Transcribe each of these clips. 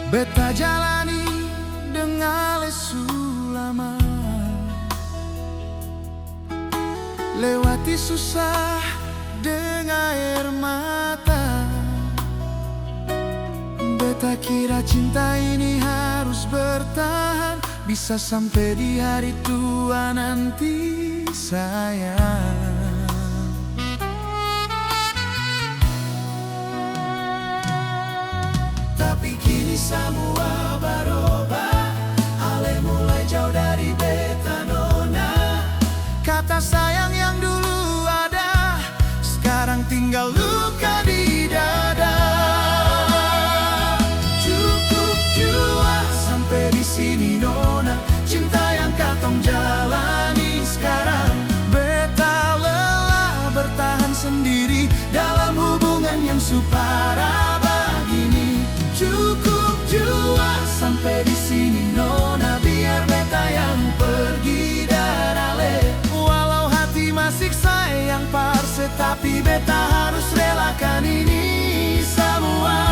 Beta jalani dengan lesu lama, lewati susah dengan air mata. Beta kira cinta ini harus bertahan, bisa sampai di hari tua nanti sayang. Tapi kini semua berubah, ale mulai jauh dari beta nona. Kata sayang yang dulu ada, sekarang tinggal luka di dada. Cukup jua sampai di sini nona, cinta yang katong jalani sekarang. Beta lelah bertahan sendiri dalam hubungan yang supara begini. Cukup jua sampai di sini nona, biar beta yang pergi dan ale. Walau hati masih sayang parse, tapi beta harus relakan ini semua.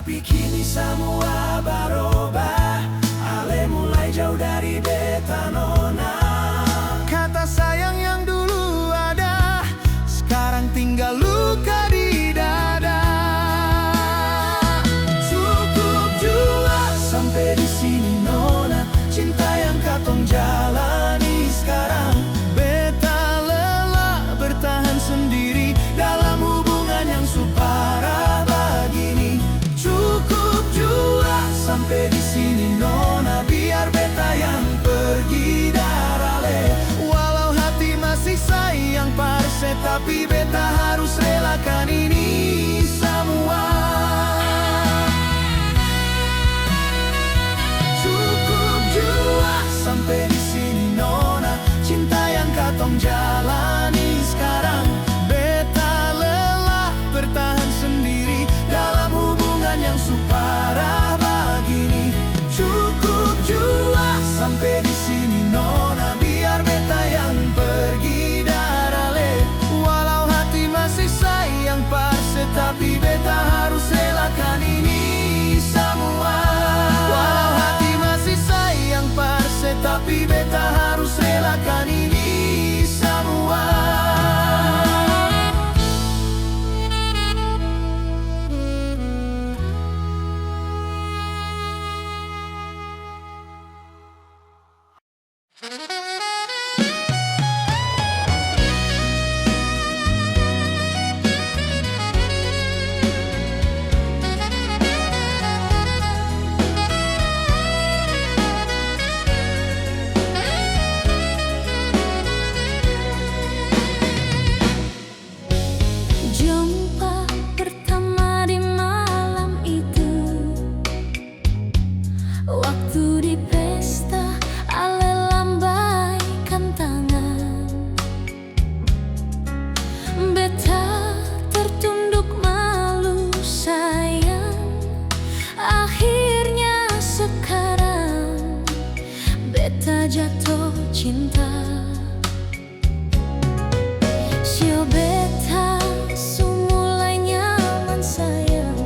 Tapi kini semua berubah, ale mulai jauh dari beta nona. Kata sayang yang dulu ada, sekarang tinggal luka di dada. Cukup jua sampai di sini nona, cinta yang katong jalani sekarang. Beta lelah bertahan sendiri dalam hubungan yang supara begini. Cukup jua sampai di sini nona, biar beta yang pergi darale. Walau hati masih sayang parse, tapi beta harus relakan ini semua. Cukup jua sampai di sini nona, cinta yang katong jalani sekarang. Beta lelah bertahan sendiri dalam hubungan yang supara begini. Cukup jua sampai di sini nona, biar beta yang pergi darale. Walau hati masih sayang parse, tapi beta harus relakan ini semua. Walau hati masih sayang parse, tapi beta harus relakan ini semua. Jumpa pertama di malam itu, waktu di pesta ale lambaikan tangan. Beta tertunduk malu sayang, akhirnya sekarang beta jatuh cinta. Sio beta mulai nyaman sayang,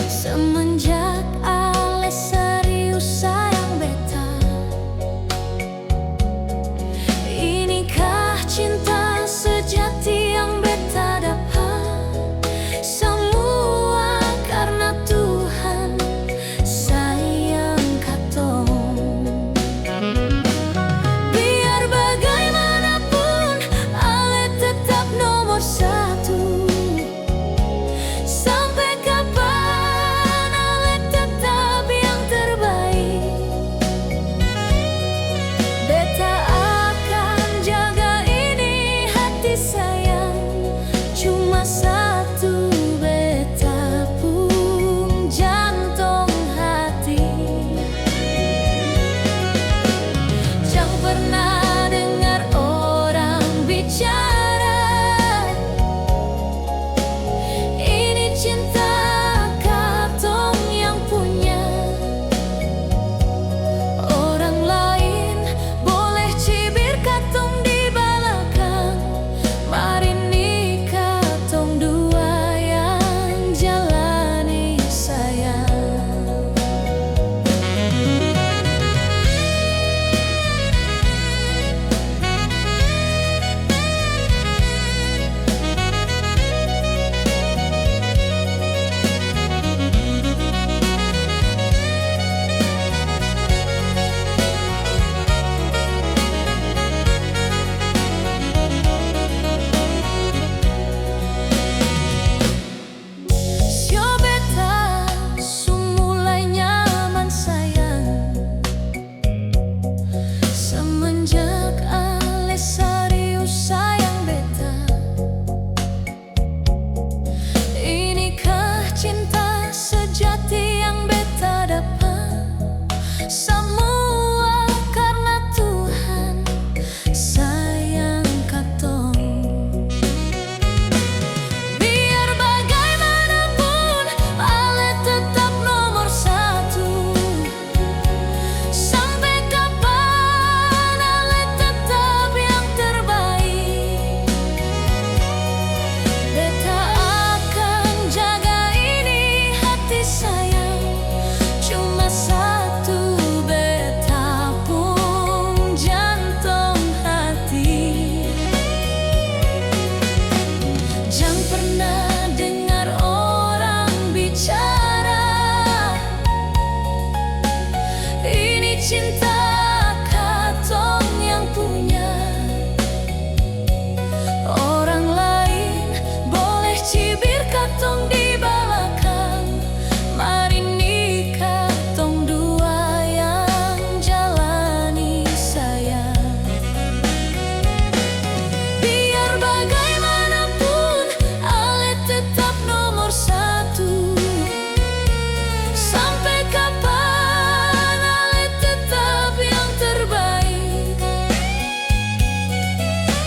semenjak ale serius sayang beta. Inikah cinta sejati yang beta dapat? Semua karena Tuhan sayang katong.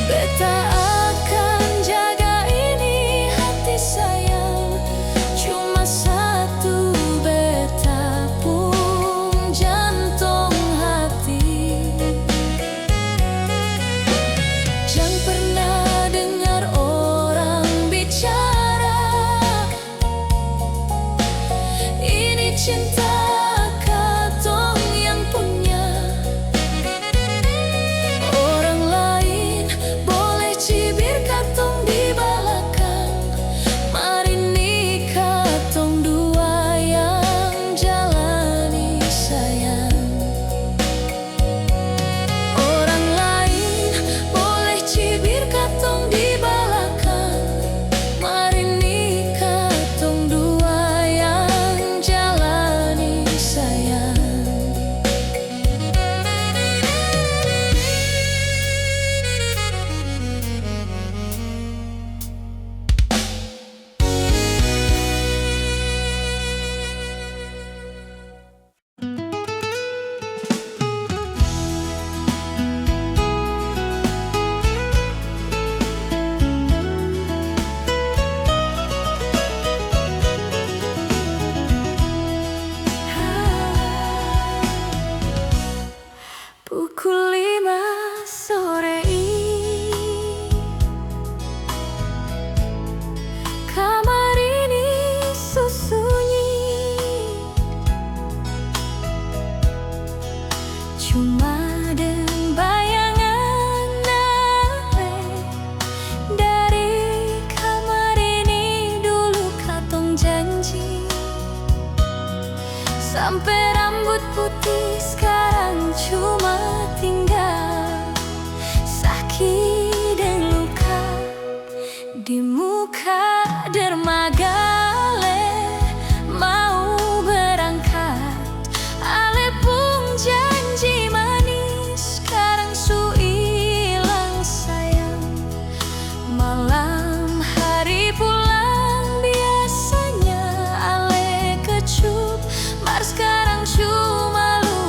Beta akan jaga ini hati sayang, cuma satu beta pun jantung hati. Jangan pernah dengar orang bicara, ini cinta katong yang punya. Orang lain boleh cibir katong di belakang, mari ni katong dua yang jalani sayang. Orang lain boleh cibir katong di belakang, mari ni katong dua yang jalani sayang. Pukul 5 sore kamar ini sunyi, cuma dengan bayangan nawe. Dari kamar ini dulu katong janji, sampai rambut putih sekarang cuma tinggal sakit dan luka di muka dermaga. Ale mau berangkat, ale pun janji manis, sekarang su hilang sayang. Malam hari pulang biasanya ale kecup, mar sekarang cuma luka.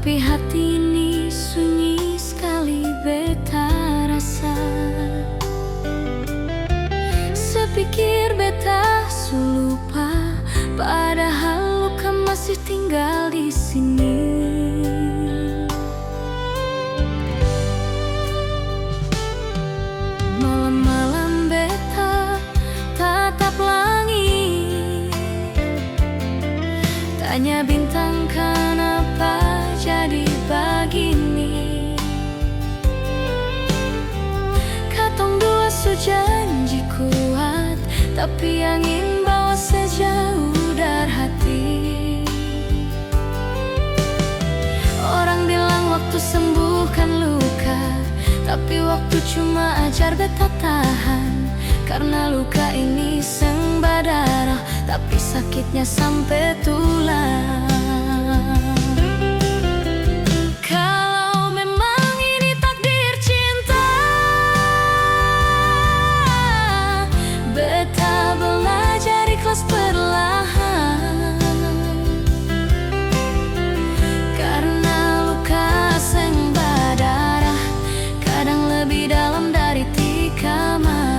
Tapi hati ini sunyi sekali beta rasa. Sepikir beta su lupa, padahal luka masih tinggal di sini. Malam-malam beta tatap langit, tanya bintang kenapa jadi begini. Katong dua su janji kuat, tapi angin bawa sejauh dari hati. Orang bilang waktu sembuhkan luka, tapi waktu cuma ajar beta tahan. Karena luka ini seng berdarah, tapi sakitnya sampai tulang. Kalau memang ini takdir cinta, beta belajar ikhlas perlahan. Karena luka seng berdarah kadang lebih dalam dari tikaman.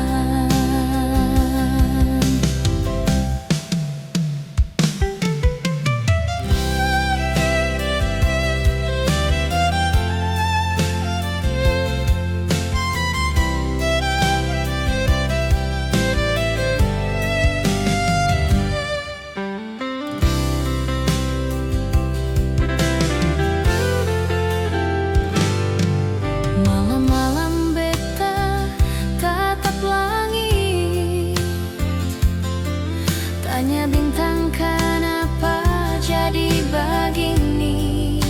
Tanya bintang kenapa jadi begini.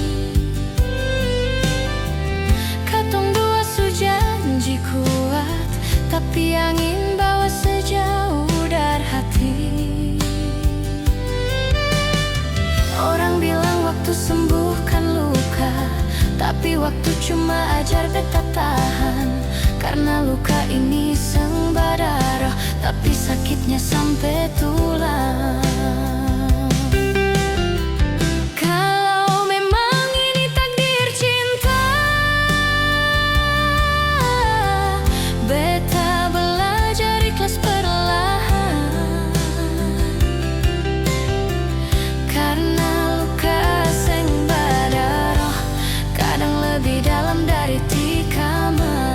Katong dua su janji kuat, tapi angin bawa sejauh dari hati. Orang bilang waktu sembuhkan luka, tapi waktu cuma ajar beta tahan. Karena luka ini seng berdarah, tapi sakitnya sampai tulang. Kalau memang ini takdir cinta, beta belajar ikhlas perlahan. Karena luka seng berdarah kadang lebih dalam dari tikaman.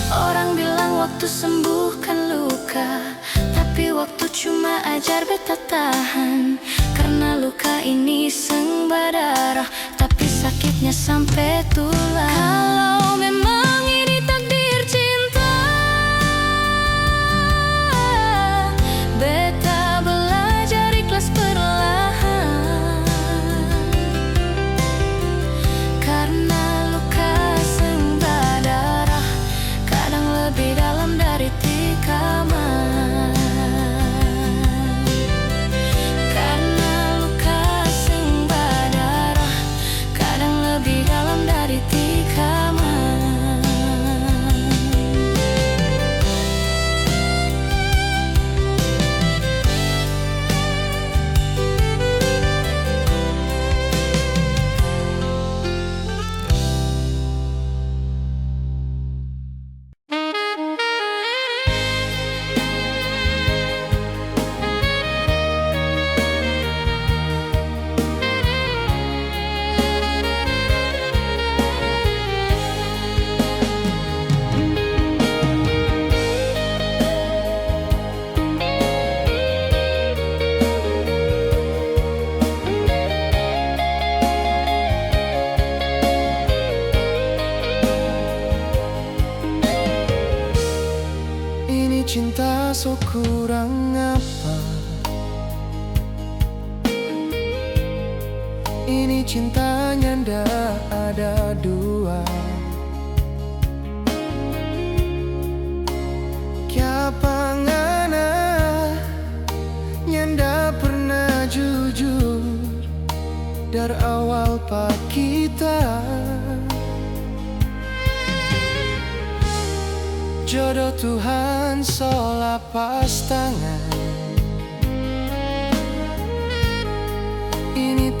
Orang bilang waktu sembuhkan luka, tapi waktu cuma ajar beta tahan. Karena luka ini seng berdarah, tapi sakitnya sampai tulang. Kalau memang ini takdir cinta, beta belajar ikhlas perlahan. Karena luka seng berdarah kadang lebih dalam dari tikaman. Karena luka seng berdarah kadang lebih dalam dari tikaman. Ini cinta so kurang apa? Ini cintanya ndak ada dua. Kiapa ngana nyanda pernah jujur dari awal pak kita. Jodoh Tuhan so lapas tangan. Ini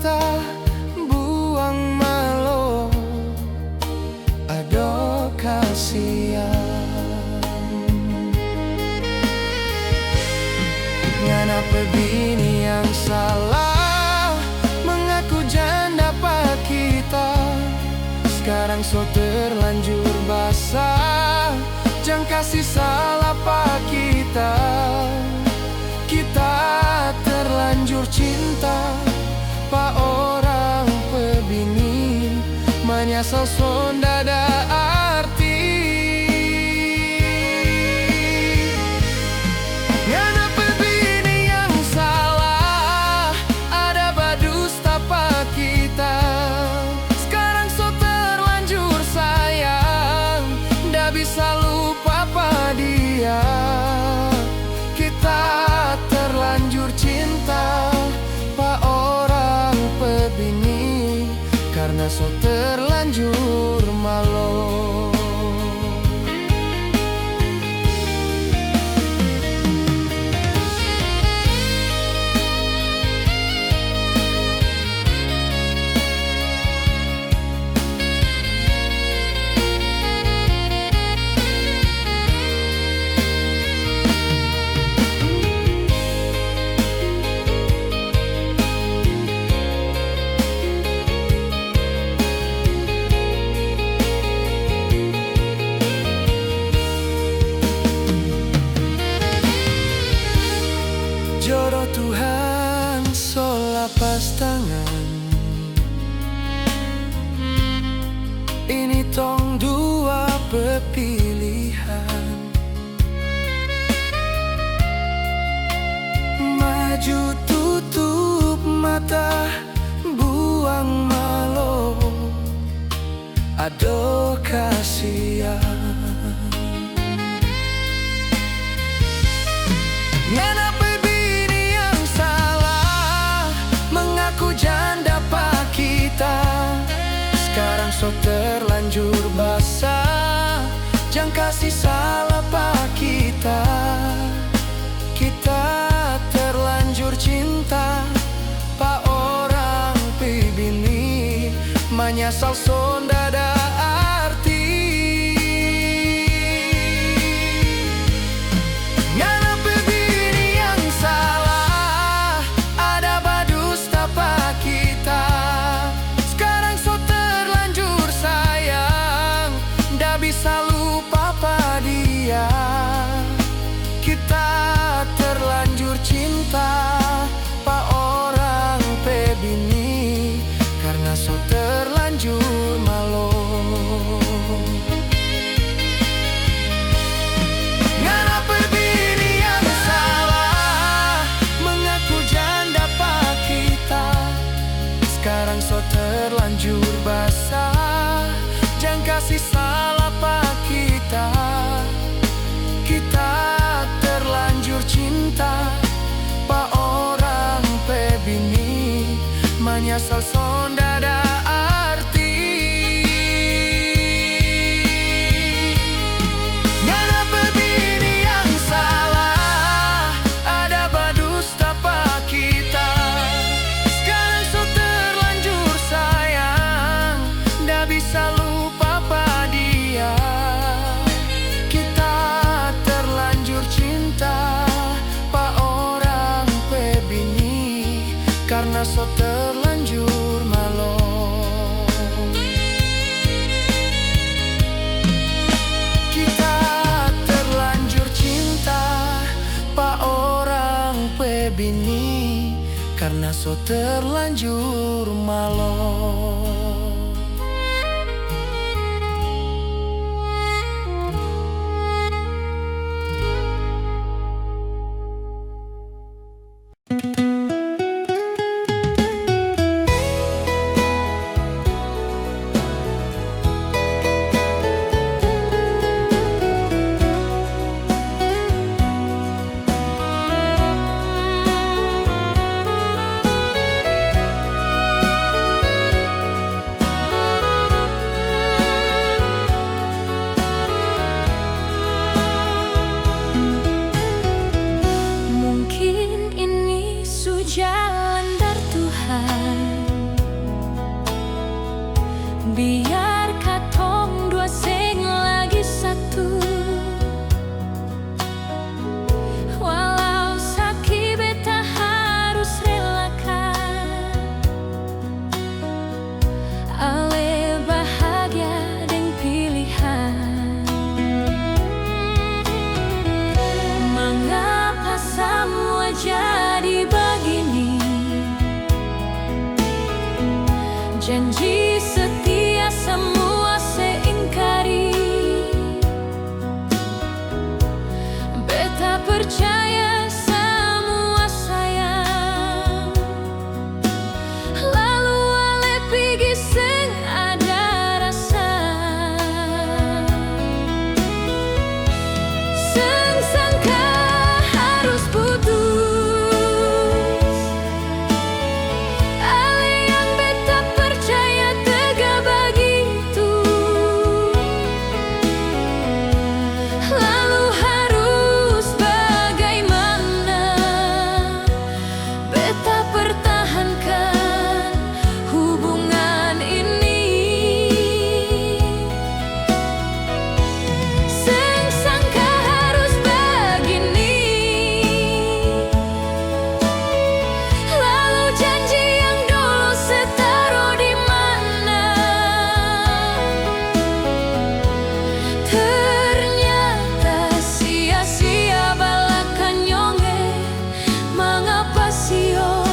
mata, buang malu, aduh kasihan. Ngapa bini yang salah, mengaku janda pak kita. Sekarang so terlanjur basah, jangan kasih salah pak kita. Kita terlanjur cinta, pak orang pebini, menyesal sonda ada arti. Ngapa bini yang salah, ada badusta pak kita. Sekarang so terlanjur sayang, ndak bisa lupa pak dia. Kita terlanjur cinta, pak orang pebini, karena so terlanjur malu. Jodoh Tuhan so lapas tangan, ini tong dua pepilihan. Maju tutup mata, buang malu, aduh kasihan. Ngapa bini yang salah, mengaku janda pak kita. Sekarang so terlanjur basah, jangan kasih salah pak kita. Kita terlanjur cinta, pak orang pibini, menyesal sonda ada arti. Ngapa bini yang salah, ada badusta pak kita. Sekarang so terlanjur sayang, ndak bisa lupa pak dia. Kita terlanjur cinta, pak orang pebini, karena so terlanjur malu. Ngapa bini yang salah, mengaku janda pak kita. Sekarang so terlanjur basah, jangan kasih salah pak kita. Kita terlanjur cinta, pak orang pebini, menyesal sonda ada arti. Ngapa bini yang salah, ada badusta pak kita. Sekarang so terlanjur sayang, ndak bisa lupa pak dia. Kita terlanjur cinta, pak orang pebini, karena so terlanjur malu. Kita terlanjur cinta, pak orang pebini, karena so terlanjur malu. biar katong dua seng lagi satu. Walau sakit beta harus relakan, ale bahagia deng pilihan. Mengapa semua jadi begini? Janji setia semua seingkari. Beta percaya semua sayang, lalu ale pigi seng ada rasa. Seng sangka harus putus, ale yang beta percaya tega begitu. Lalu harus bagaimana? Beta pertahankan hubungan ini. Seng sangka harus begini. Lalu janji yang dulu setaro di mana? Ternyata sia-sia balakan nyonge. Mengapa sio,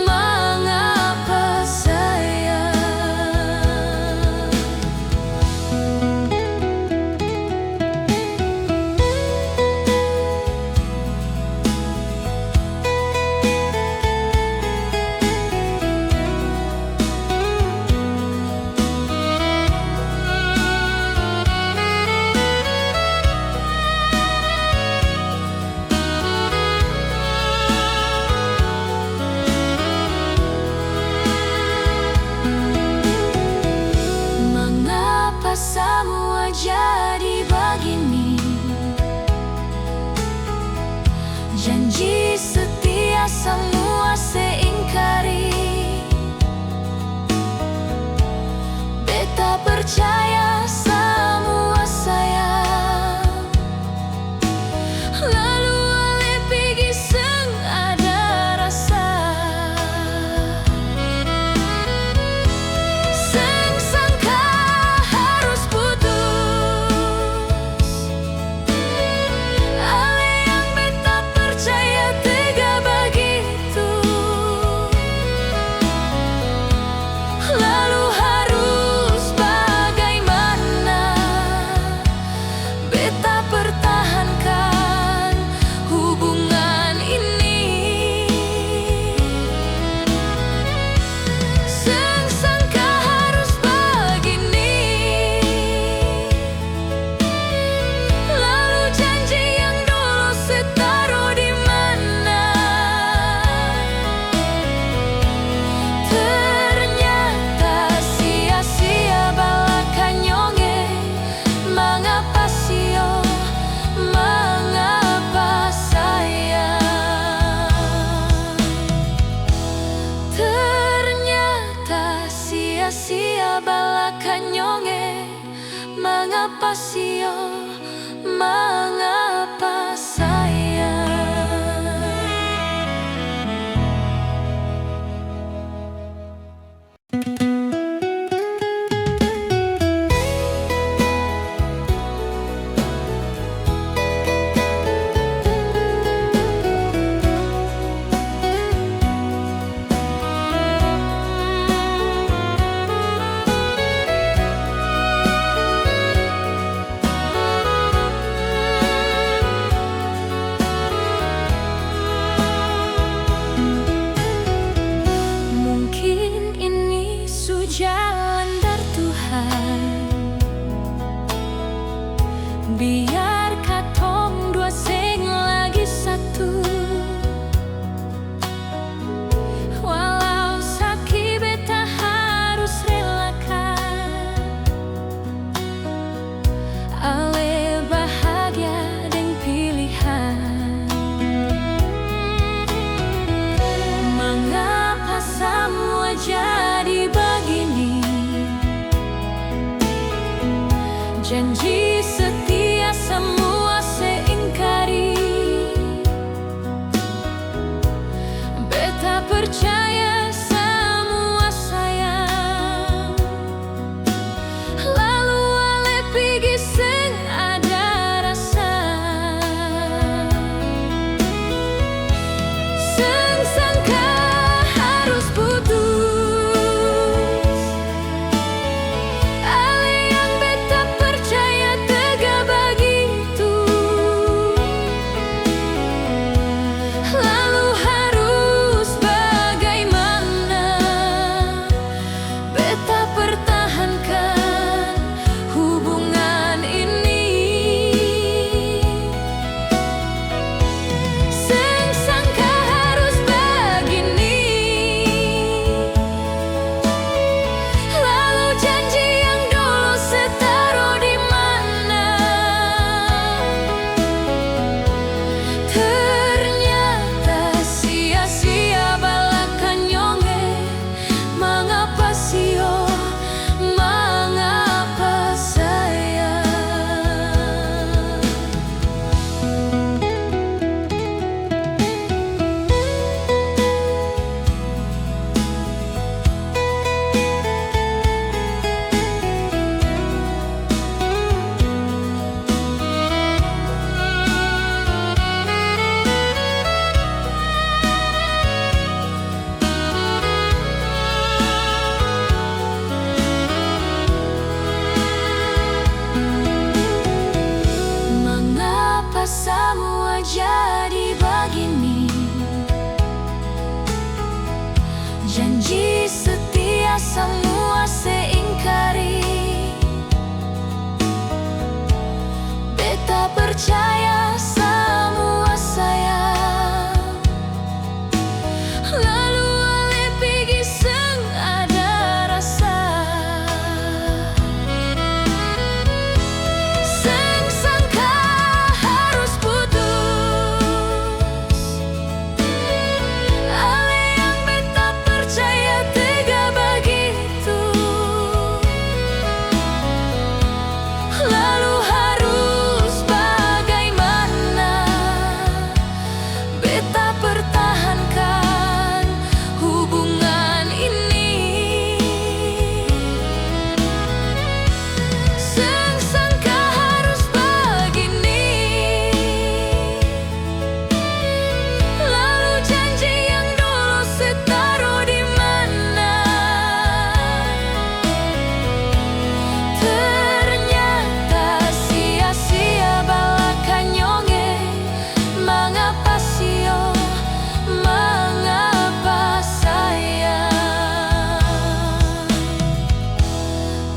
mengapa sayang? Mengapa semua jadi begini? Janji setia semua seingkari. Beta percaya semua sayang, lalu ale pigi seng ada rasa. Seng sangka harus putus, ale yang beta percaya tega begitu. Lalu harus bagaimana? Beta pertahankan hubungan ini. Seng sangka harus begini. Lalu janji yang dulu setaro di mana? Ternyata sia-sia balakan nyonge. Mengapa sio, mengapa sayang? Ternyata sia-sia balakan nyonge. Mengapa sio, mengapa sayang? Janji setia semua seingkari. Beta percaya semua sayang. Lalu ale pigi sing ada rasa. Seng sangka harus putus. Ale yang beta percaya tega begitu. Lalu harus bagaimana? Beta pertahankan hubungan ini. Seng sangka harus begini. Lalu janji yang dulu setaruh di mana? Ternyata sia-sia balakan nyonge. Mengapa sio, mengapa sayang? Mengapa semua jadi begini? Janji setia semua seingkari. Beta percaya semua sayang. Lalu ale pigi seng ada rasa. Seng sangka harus putus. Ale yang beta percaya tega begitu. Lalu harus bagaimana? Beta pertahankan hubungan ini. Seng sangka harus begini. Lalu janji yang dulu setaruh di mana? Ternyata sia-sia balakan nyonge. Mengapa sio, mengapa sayang?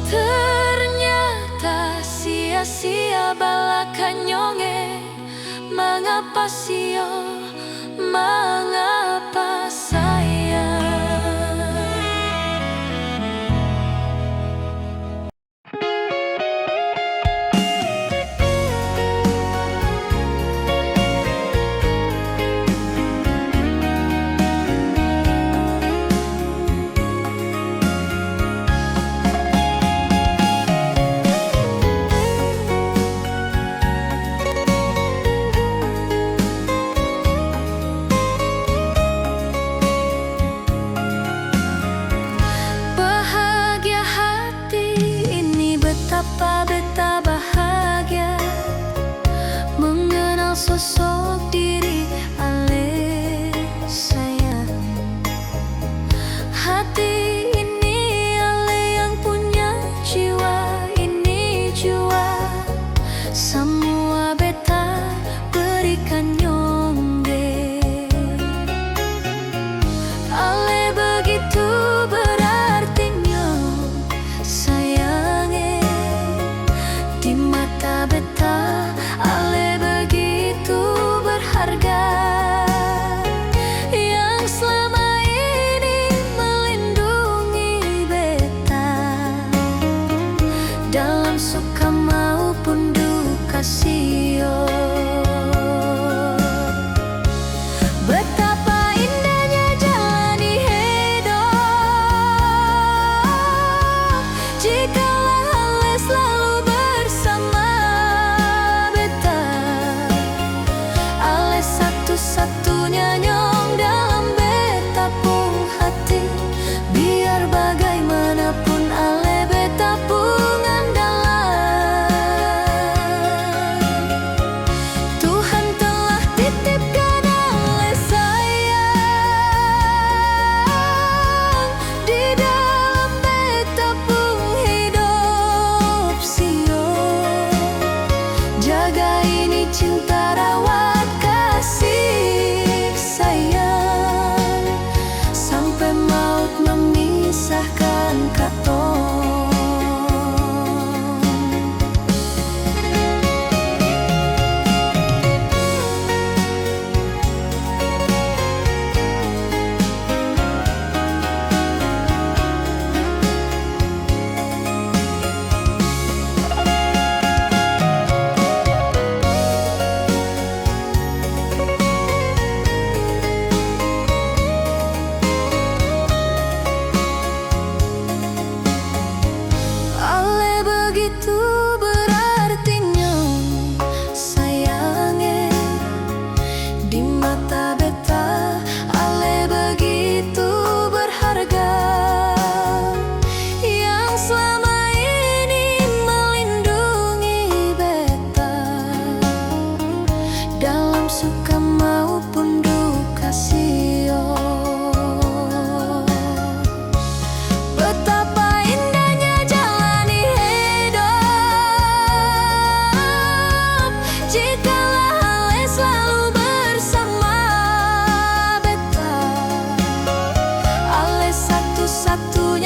Ternyata sia-sia balakan nyonge. Mengapa sio, mengapa sayang?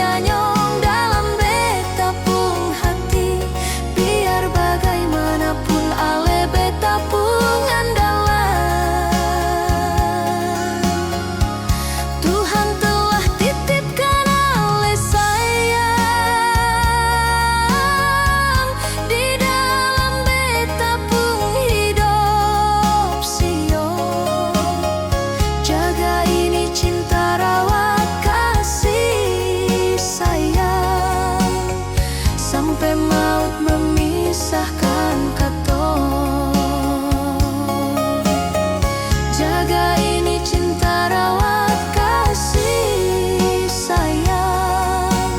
nyanyong dalam beta pung hati. Biar bagaimanapun ale beta pung andalan. Tuhan telah titipkan ale sayang di dalam beta pung hidup sio. Jaga ini cinta, rawat kasih sayang sampai maut memisahkan katong. Jaga ini cinta, rawat kasih sayang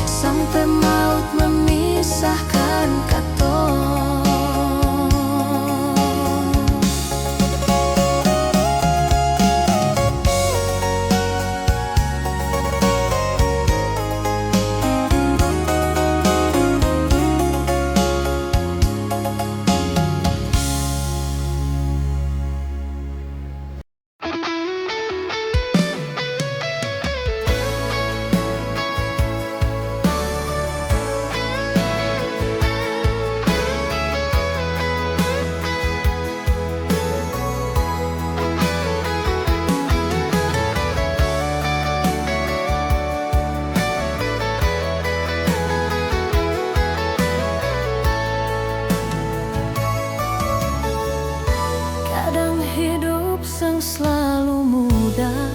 sampai maut memisahkan katong. Kadang hidup sang selalu mudah,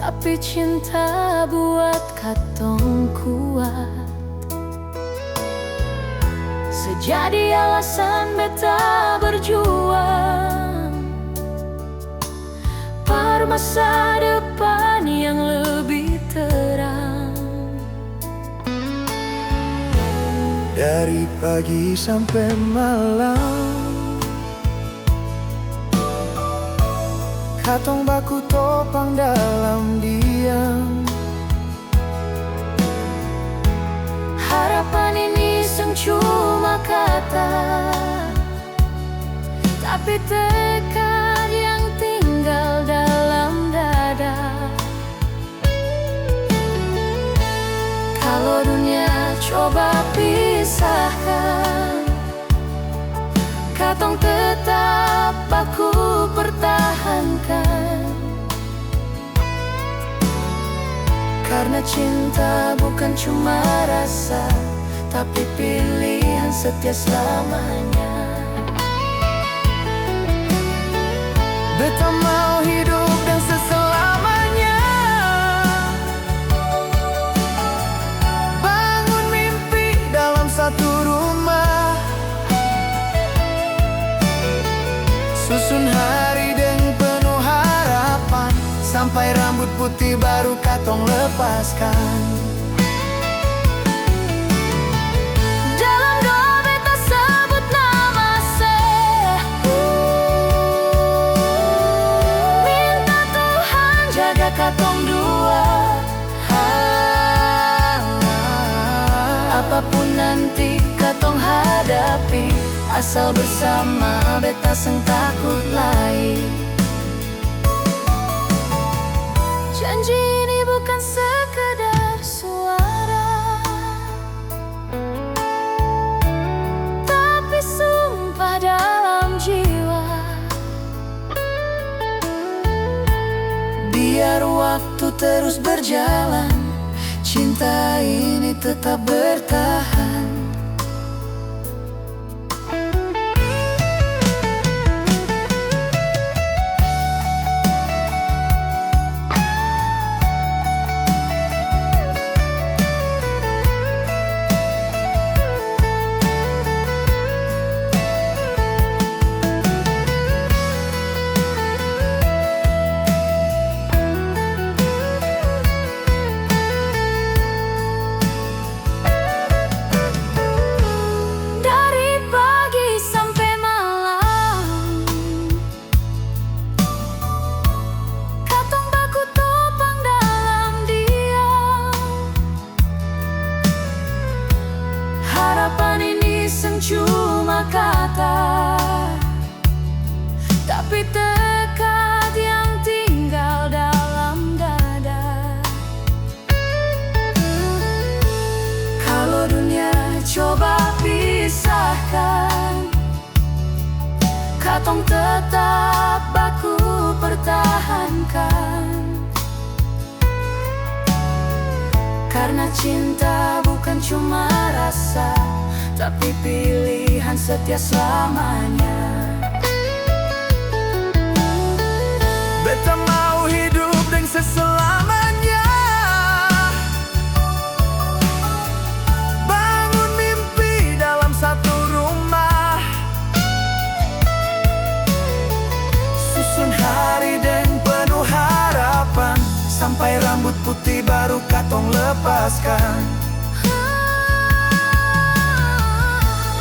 tapi cinta buat katong kuat. Sejadi alasan beta berjuang per masa depan yang lebih terang. Dari pagi sampai malam katong baku topang dalam diam. Harapan ini seng cuma kata, tapi tekad yang tinggal dalam dada. Kalau dunia coba pisahkan, katong tetap baku pertahankan. Karena cinta bukan cuma rasa, tapi pilihan setia selamanya. Beta mau hidup dan seselamanya, bangun mimpi dalam satu rumah, susun hari dengan penuh harapan, sampai rambut putih baru katong lepaskan. Dalam doa beta sebut nama se, minta Tuhan jaga katong dua. Apapun nanti katong hadapi, asal bersama beta seng takut lagi. Janji ini bukan sekedar suara, tapi sumpah dalam jiwa. Biar waktu terus berjalan, cinta ini tetap bertahan. katong tetap baku pertahankan. Karena cinta bukan cuma rasa, tapi pilihan setia selamanya. Beta mau hidup dengan seselamanya, bangun mimpi dalam satu rumah, susun hari dengan penuh harapan, sampai rambut putih baru katong lepaskan.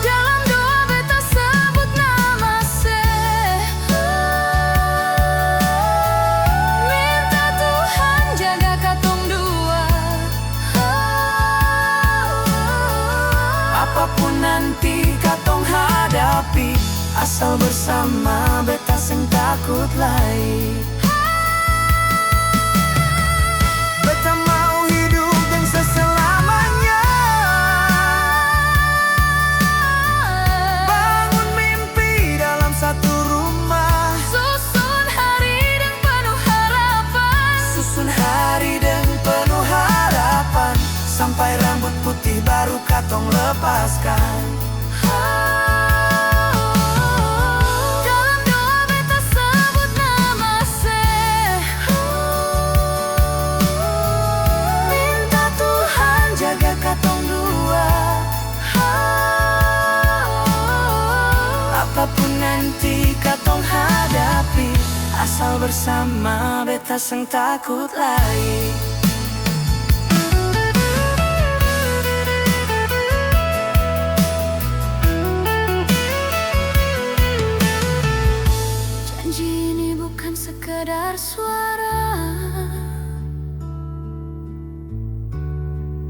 Dalam doa beta sebut nama se, minta Tuhan jaga katong dua. Apapun nanti katong hadapi, asal bersama beta sing takut lai. Beta mau hidup dengan seselamanya, bangun mimpi dalam satu rumah, Susun hari dengan penuh harapan, susun hari dengan penuh harapan, sampai rambut putih baru katong lepaskan. dalam doa beta sebut nama se, Minta Tuhan jaga katong dua. Apapun nanti katong hadapi, asal bersama beta seng takut lai. janji ini bukan sekedar suara,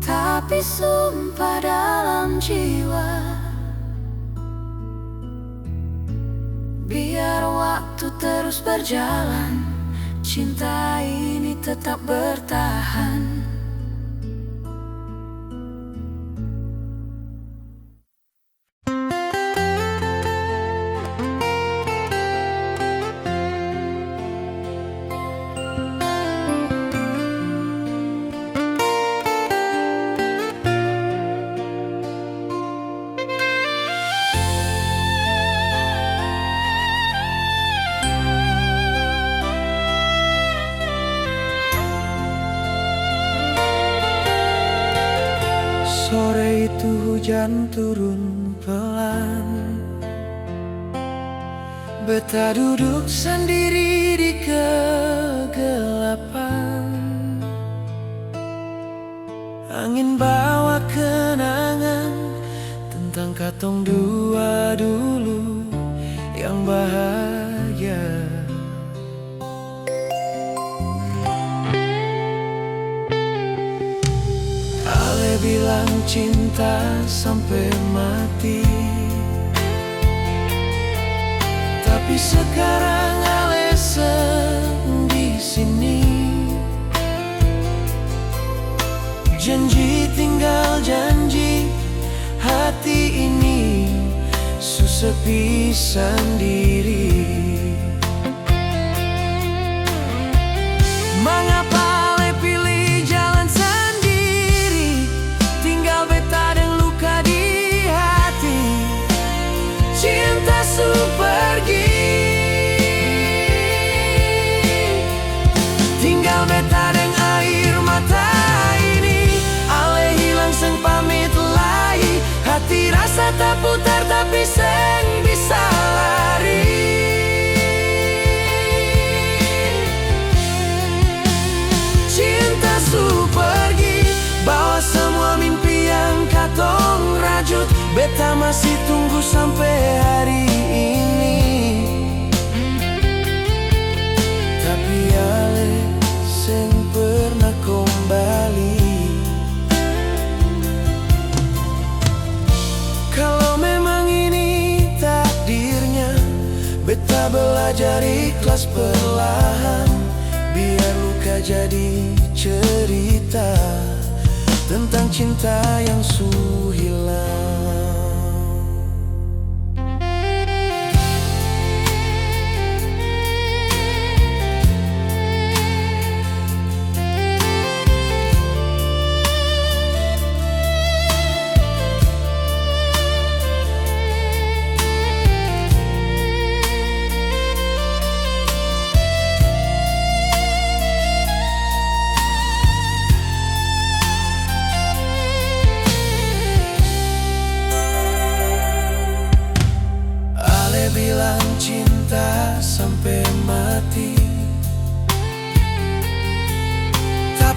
tapi sumpah dalam jiwa. Biar waktu terus berjalan, cinta ini tetap bertahan. Sore itu hujan turun pelan, beta duduk sendiri di kegelapan. Angin bawa kenangan tentang katong dua dulu yang bahagia. Ale bilang cinta sampai mati, tapi sekarang Ale di sini. Janji tinggal janji, hati ini sesepi sendiri. Mengapa Ale pilih jalan sendiri, tinggal beta dan luka di hati. Cinta su pergi, tinggal beta dan air mata ini. Ale hilang seng pamit lagi, hati rasa tak putar tapi seng bisa lari. Cinta su pergi, bawa semua mimpi yang katong rajut. Beta masih tunggu sampai hari ini, tapi Ale seng pernah kembali. Kalau memang ini takdirnya, beta belajar ikhlas perlahan, biar luka jadi cerita tentang cinta yang su hilang.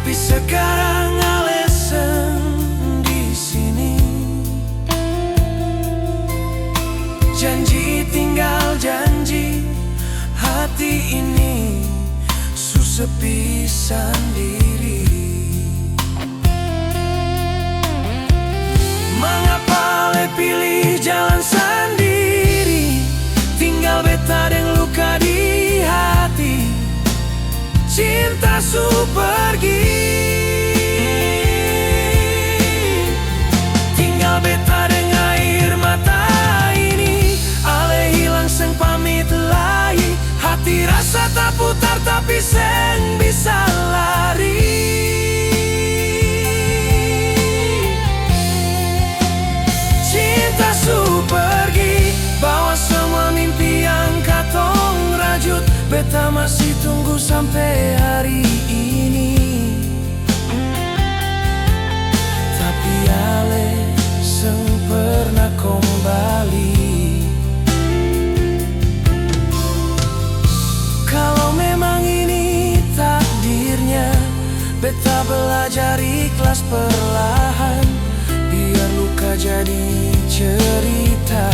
Tapi sekarang Alesem di sini. Janji tinggal janji, hati ini sepi sendiri. Mengapa le pilih jalan sendiri, tinggal beta dan luka di hati. Cinta su pergi, tinggal beta dengan air mata ini. Ale hilang seng pamit lagi, hati rasa tak putar tapi seng bisa lari. Cinta su pergi, bawa semua mimpi yang katong rajut. Beta masih tunggu sampai hari ini, tapi ale seng pernah kembali. Kalau memang ini takdirnya, beta belajar ikhlas perlahan, biar luka jadi cerita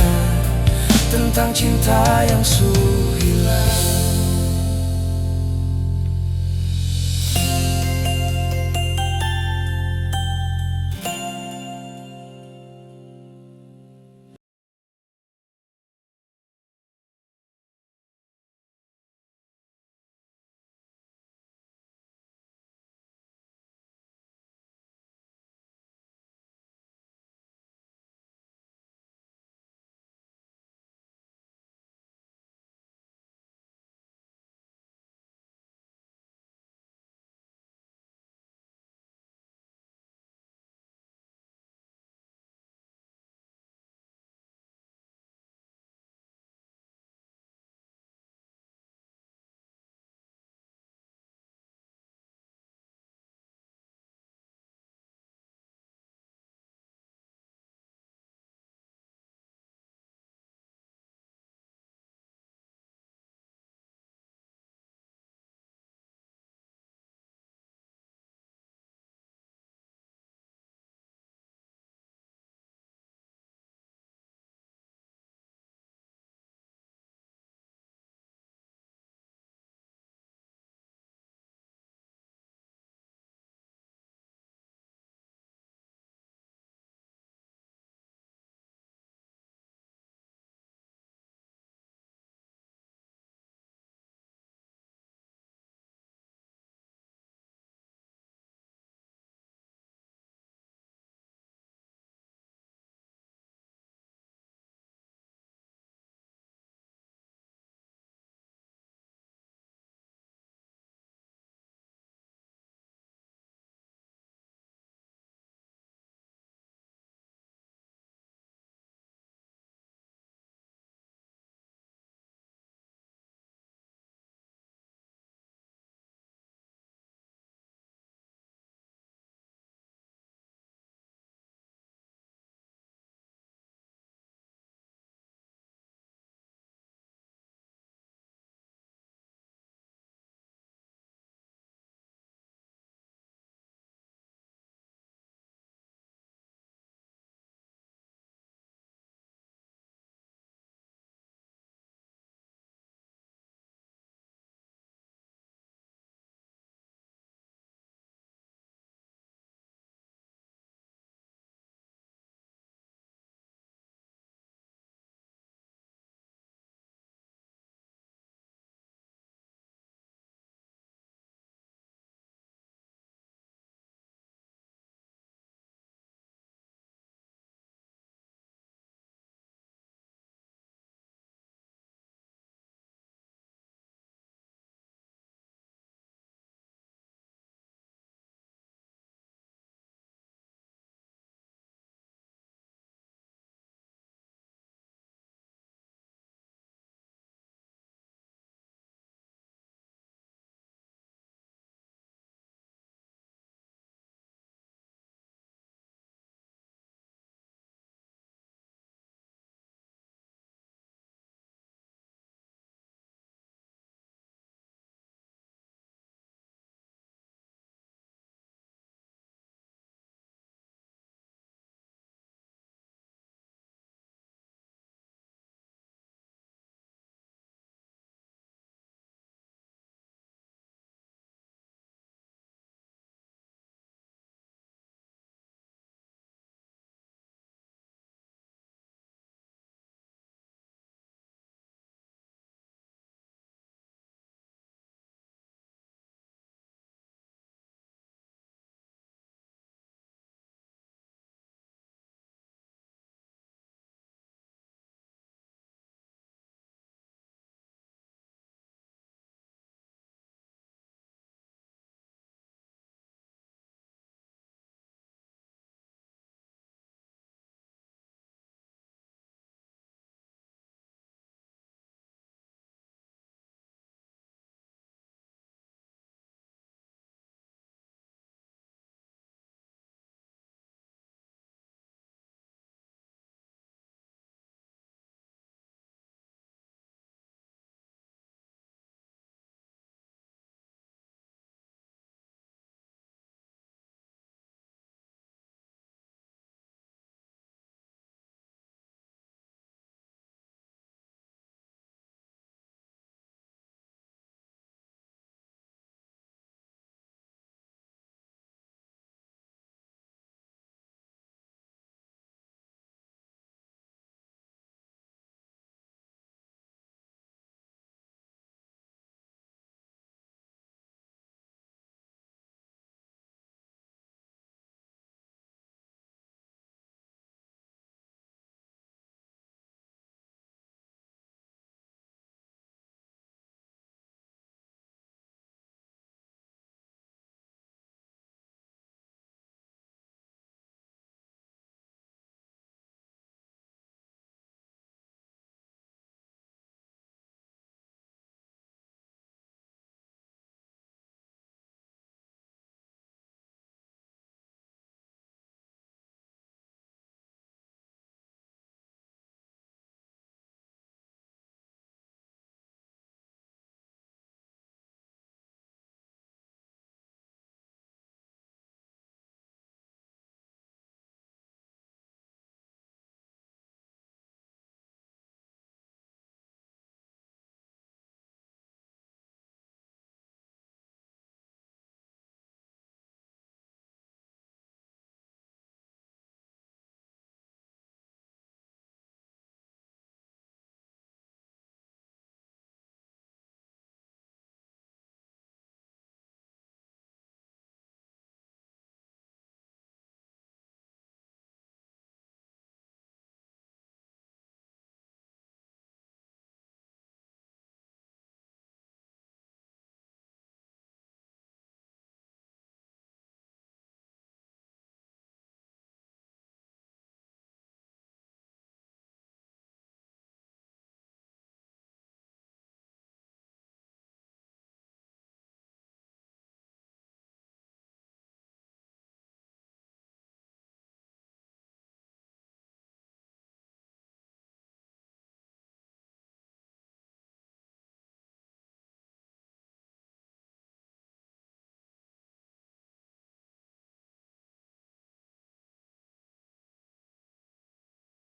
tentang cinta yang su hilang.